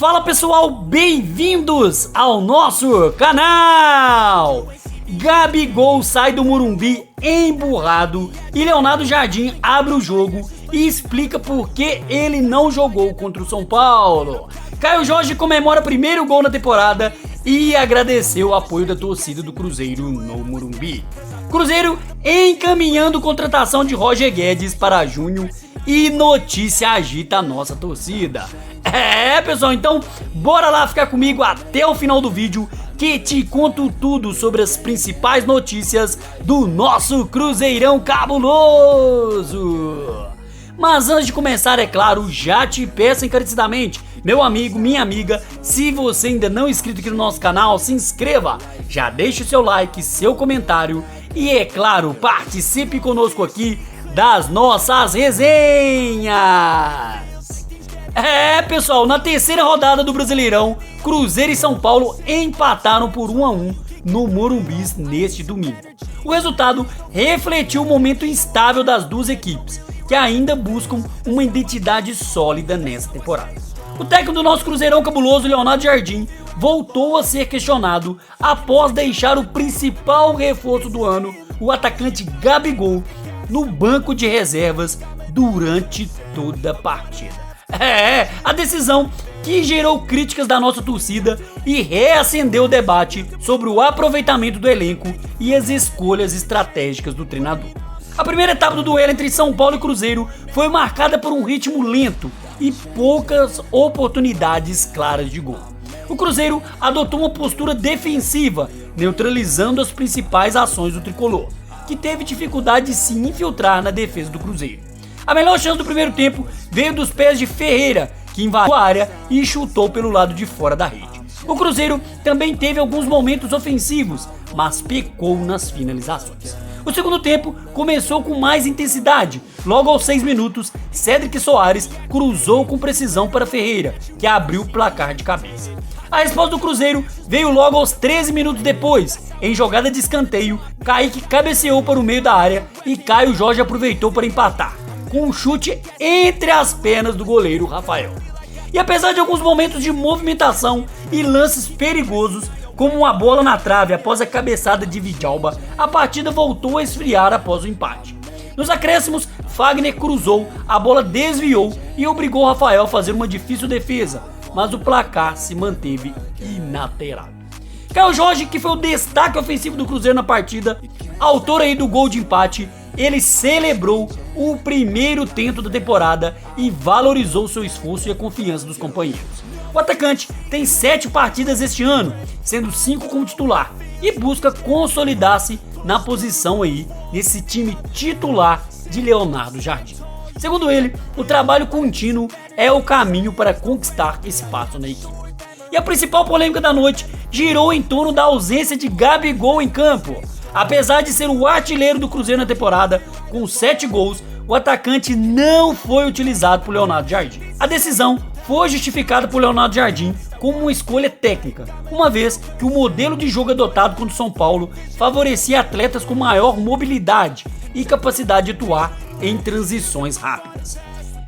Fala pessoal, bem-vindos ao nosso canal! Gabigol sai do Morumbi emburrado e Leonardo Jardim abre o jogo e explica por que ele não jogou contra o São Paulo. Caio Jorge comemora o primeiro gol na temporada e agradeceu o apoio da torcida do Cruzeiro no Morumbi. Cruzeiro encaminhando contratação de Roger Guedes para junho e notícia agita a nossa torcida. Pessoal, então bora lá ficar comigo até o final do vídeo que te conto tudo sobre as principais notícias do nosso Cruzeirão cabuloso. Mas antes de começar, é claro, já te peço encarecidamente, meu amigo, minha amiga, se você ainda não é inscrito aqui no nosso canal, se inscreva, já deixe o seu like, seu comentário e, é claro, participe conosco aqui das nossas resenhas. Pessoal, na terceira rodada do Brasileirão, Cruzeiro e São Paulo empataram por 1-1 no Morumbi neste domingo. O resultado refletiu o momento instável das duas equipes, que ainda buscam uma identidade sólida nessa temporada. O técnico do nosso Cruzeirão cabuloso, Leonardo Jardim, voltou a ser questionado após deixar o principal reforço do ano, o atacante Gabigol, no banco de reservas durante toda a partida. A decisão que gerou críticas da nossa torcida e reacendeu o debate sobre o aproveitamento do elenco e as escolhas estratégicas do treinador. A primeira etapa do duelo entre São Paulo e Cruzeiro foi marcada por um ritmo lento e poucas oportunidades claras de gol. O Cruzeiro adotou uma postura defensiva, neutralizando as principais ações do tricolor, que teve dificuldade de se infiltrar na defesa do Cruzeiro. A melhor chance do primeiro tempo veio dos pés de Ferreira, que invadiu a área e chutou pelo lado de fora da rede. O Cruzeiro também teve alguns momentos ofensivos, mas pecou nas finalizações. O segundo tempo começou com mais intensidade. Logo aos 6 minutos, Cédric Soares cruzou com precisão para Ferreira, que abriu o placar de cabeça. A resposta do Cruzeiro veio logo aos 13 minutos depois. Em jogada de escanteio, Kaique cabeceou para o meio da área e Caio Jorge aproveitou para empatar, com um chute entre as pernas do goleiro Rafael. E apesar de alguns momentos de movimentação e lances perigosos, como uma bola na trave após a cabeçada de Vidalba, a partida voltou a esfriar após o empate. Nos acréscimos, Fagner cruzou, a bola desviou e obrigou Rafael a fazer uma difícil defesa, mas o placar se manteve inalterado. Caio Jorge, que foi o destaque ofensivo do Cruzeiro na partida, autor aí do gol de empate, ele celebrou o primeiro tento da temporada e valorizou seu esforço e a confiança dos companheiros. O atacante tem 7 partidas este ano, sendo 5 como titular, e busca consolidar-se na posição aí nesse time titular de Leonardo Jardim. Segundo ele, o trabalho contínuo é o caminho para conquistar espaço na equipe. E a principal polêmica da noite girou em torno da ausência de Gabigol em campo. Apesar de ser o artilheiro do Cruzeiro na temporada, com 7 gols, o atacante não foi utilizado por Leonardo Jardim. A decisão foi justificada por Leonardo Jardim como uma escolha técnica, uma vez que o modelo de jogo adotado contra o São Paulo favorecia atletas com maior mobilidade e capacidade de atuar em transições rápidas.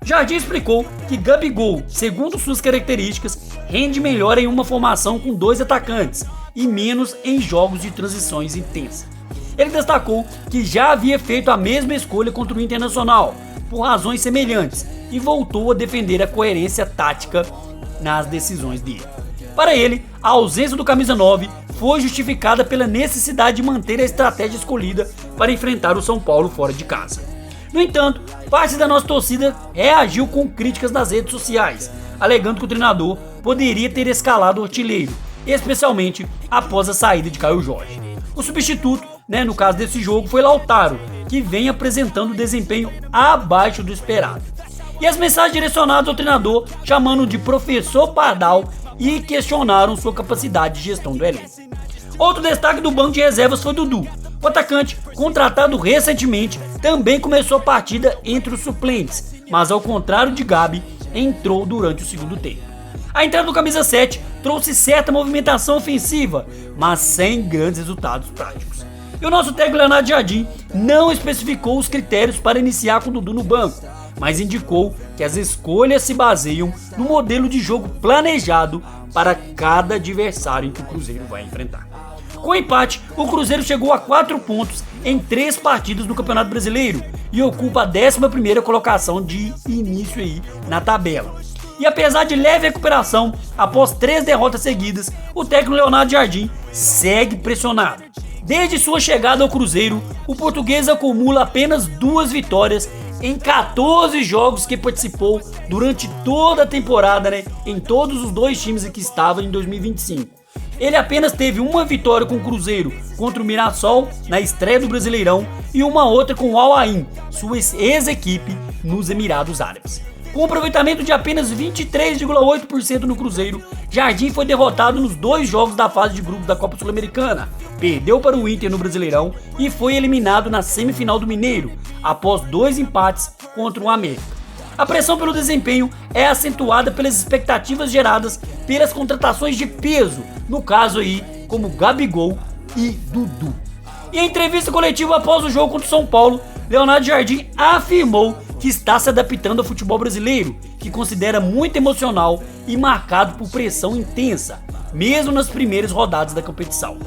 Jardim explicou que Gabigol, segundo suas características, rende melhor em uma formação com 2 atacantes e menos em jogos de transições intensas. Ele destacou que já havia feito a mesma escolha contra o Internacional, por razões semelhantes, e voltou a defender a coerência tática nas decisões dele. Para ele, a ausência do camisa 9 foi justificada pela necessidade de manter a estratégia escolhida para enfrentar o São Paulo fora de casa. No entanto, parte da nossa torcida reagiu com críticas nas redes sociais, alegando que o treinador poderia ter escalado o artilheiro, especialmente após a saída de Caio Jorge. O substituto, no caso desse jogo, foi Lautaro, que vem apresentando desempenho abaixo do esperado. E as mensagens direcionadas ao treinador, chamando de professor Pardal, e questionaram sua capacidade de gestão do elenco. Outro destaque do banco de reservas foi Dudu. O atacante, contratado recentemente, também começou a partida entre os suplentes, mas ao contrário de Gabi, entrou durante o segundo tempo. A entrada do camisa 7 trouxe certa movimentação ofensiva, mas sem grandes resultados práticos. E o nosso técnico Leonardo Jardim não especificou os critérios para iniciar com o Dudu no banco, mas indicou que as escolhas se baseiam no modelo de jogo planejado para cada adversário em que o Cruzeiro vai enfrentar. Com o empate, o Cruzeiro chegou a 4 pontos em 3 partidas no Campeonato Brasileiro e ocupa a 11ª colocação de início aí na tabela. E apesar de leve recuperação, após 3 derrotas seguidas, o técnico Leonardo Jardim segue pressionado. Desde sua chegada ao Cruzeiro, o português acumula apenas 2 vitórias em 14 jogos que participou durante toda a temporada, em todos os 2 times em que estava em 2025. Ele apenas teve uma vitória com o Cruzeiro contra o Mirassol na estreia do Brasileirão e uma outra com o Al Ain, sua ex-equipe nos Emirados Árabes. Com um aproveitamento de apenas 23,8% no Cruzeiro, Jardim foi derrotado nos 2 jogos da fase de grupos da Copa Sul-Americana, perdeu para o Inter no Brasileirão e foi eliminado na semifinal do Mineiro, após 2 empates contra o América. A pressão pelo desempenho é acentuada pelas expectativas geradas pelas contratações de peso, no caso aí como Gabigol e Dudu. E em entrevista coletiva após o jogo contra o São Paulo, Leonardo Jardim afirmou que está se adaptando ao futebol brasileiro, que considera muito emocional e marcado por pressão intensa, mesmo nas primeiras rodadas da competição.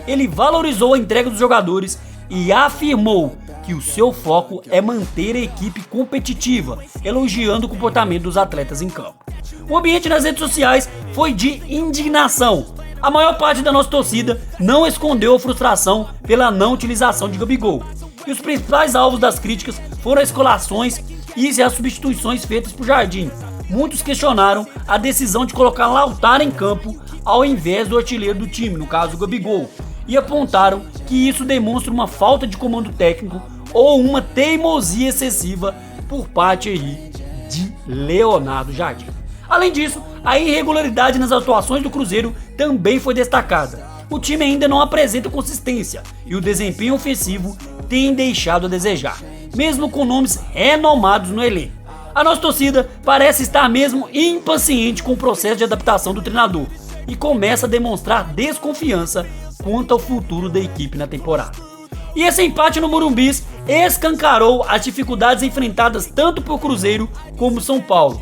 Ele valorizou a entrega dos jogadores e afirmou que o seu foco é manter a equipe competitiva, elogiando o comportamento dos atletas em campo. O ambiente nas redes sociais foi de indignação. A maior parte da nossa torcida não escondeu a frustração pela não utilização de Gabigol. E os principais alvos das críticas foram as escalações e as substituições feitas por Jardim. Muitos questionaram a decisão de colocar Lautaro em campo ao invés do artilheiro do time, no caso o Gabigol, e apontaram que isso demonstra uma falta de comando técnico ou uma teimosia excessiva por parte aí de Leonardo Jardim. Além disso, a irregularidade nas atuações do Cruzeiro também foi destacada. O time ainda não apresenta consistência e o desempenho ofensivo tem deixado a desejar, mesmo com nomes renomados no elenco. A nossa torcida parece estar mesmo impaciente com o processo de adaptação do treinador e começa a demonstrar desconfiança quanto ao futuro da equipe na temporada. E esse empate no Morumbi escancarou as dificuldades enfrentadas tanto por Cruzeiro como São Paulo,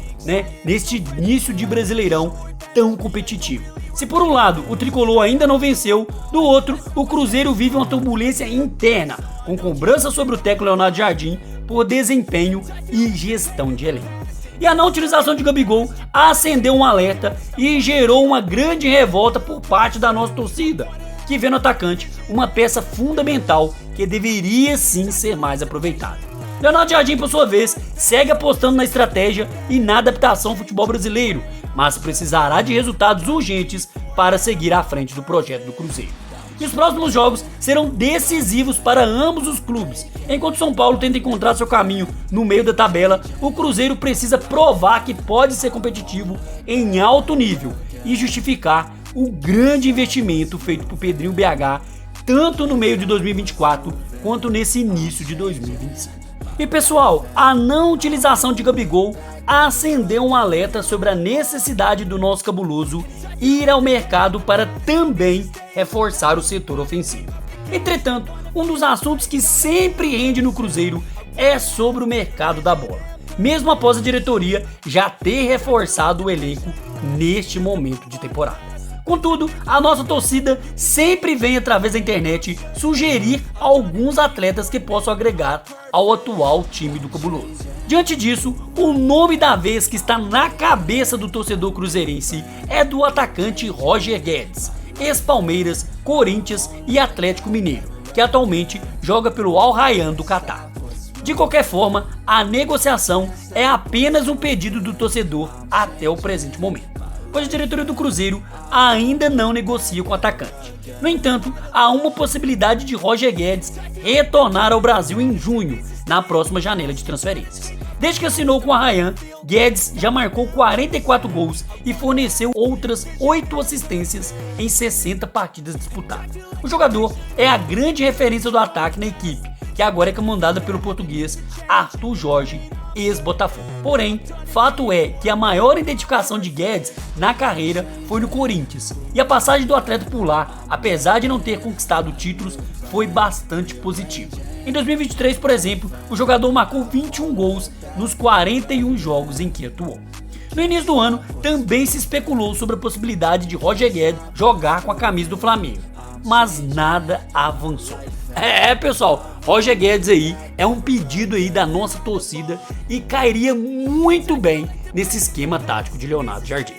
neste início de Brasileirão tão competitivo. Se por um lado o tricolor ainda não venceu, do outro o Cruzeiro vive uma turbulência interna, com cobrança sobre o técnico Leonardo Jardim por desempenho e gestão de elenco. E a não utilização de Gabigol acendeu um alerta e gerou uma grande revolta por parte da nossa torcida, que vê no atacante uma peça fundamental que deveria sim ser mais aproveitada. Leonardo Jardim, por sua vez, segue apostando na estratégia e na adaptação ao futebol brasileiro, mas precisará de resultados urgentes para seguir à frente do projeto do Cruzeiro. E os próximos jogos serão decisivos para ambos os clubes. Enquanto São Paulo tenta encontrar seu caminho no meio da tabela, o Cruzeiro precisa provar que pode ser competitivo em alto nível e justificar o grande investimento feito por Pedrinho BH, tanto no meio de 2024 quanto nesse início de 2025. E pessoal, a não utilização de Gabigol acendeu um alerta sobre a necessidade do nosso cabuloso ir ao mercado para também reforçar o setor ofensivo. Entretanto, um dos assuntos que sempre rende no Cruzeiro é sobre o mercado da bola, mesmo após a diretoria já ter reforçado o elenco neste momento de temporada. Contudo, a nossa torcida sempre vem através da internet sugerir alguns atletas que possam agregar ao atual time do Cabuloso. Diante disso, o nome da vez que está na cabeça do torcedor cruzeirense é do atacante Roger Guedes, ex-Palmeiras, Corinthians e Atlético Mineiro, que atualmente joga pelo Al Rayyan do Catar. De qualquer forma, a negociação é apenas um pedido do torcedor até o presente momento, pois a diretoria do Cruzeiro ainda não negocia com o atacante. No entanto, há uma possibilidade de Roger Guedes retornar ao Brasil em junho, na próxima janela de transferências. Desde que assinou com a Rayyan, Guedes já marcou 44 gols e forneceu outras 8 assistências em 60 partidas disputadas. O jogador é a grande referência do ataque na equipe, que agora é comandada pelo português Arthur Jorge, ex-Botafogo. Porém, fato é que a maior identificação de Guedes na carreira foi no Corinthians, e a passagem do atleta por lá, apesar de não ter conquistado títulos, foi bastante positiva. Em 2023, por exemplo, o jogador marcou 21 gols nos 41 jogos em que atuou. No início do ano, também se especulou sobre a possibilidade de Roger Guedes jogar com a camisa do Flamengo, mas nada avançou. Pessoal, Roger Guedes aí é um pedido aí da nossa torcida e cairia muito bem nesse esquema tático de Leonardo Jardim.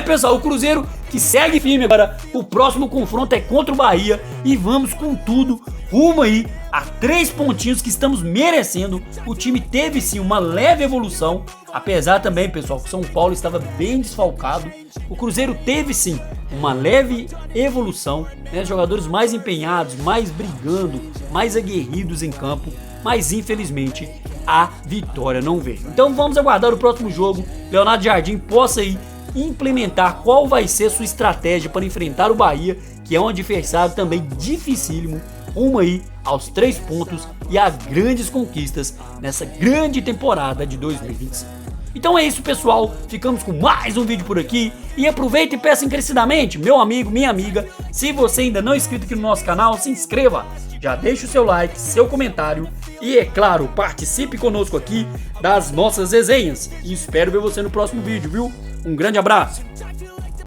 Pessoal, o Cruzeiro que segue firme agora, o próximo confronto é contra o Bahia e vamos com tudo rumo aí a 3 pontinhos que estamos merecendo. O time teve sim uma leve evolução, apesar também, pessoal, que o São Paulo estava bem desfalcado. O Cruzeiro teve sim uma leve evolução, né? Jogadores mais empenhados, mais brigando, mais aguerridos em campo, mas infelizmente a vitória não veio. Então vamos aguardar o próximo jogo, Leonardo Jardim possa aí implementar qual vai ser sua estratégia para enfrentar o Bahia, que é um adversário também dificílimo, rumo aí aos 3 pontos e a grandes conquistas nessa grande temporada de 2025. Então é isso, pessoal, ficamos com mais um vídeo por aqui e aproveita e peça encarecidamente, meu amigo, minha amiga, se você ainda não é inscrito aqui no nosso canal, se inscreva, já deixa o seu like, seu comentário e, é claro, participe conosco aqui das nossas resenhas e espero ver você no próximo vídeo, viu? Um grande abraço!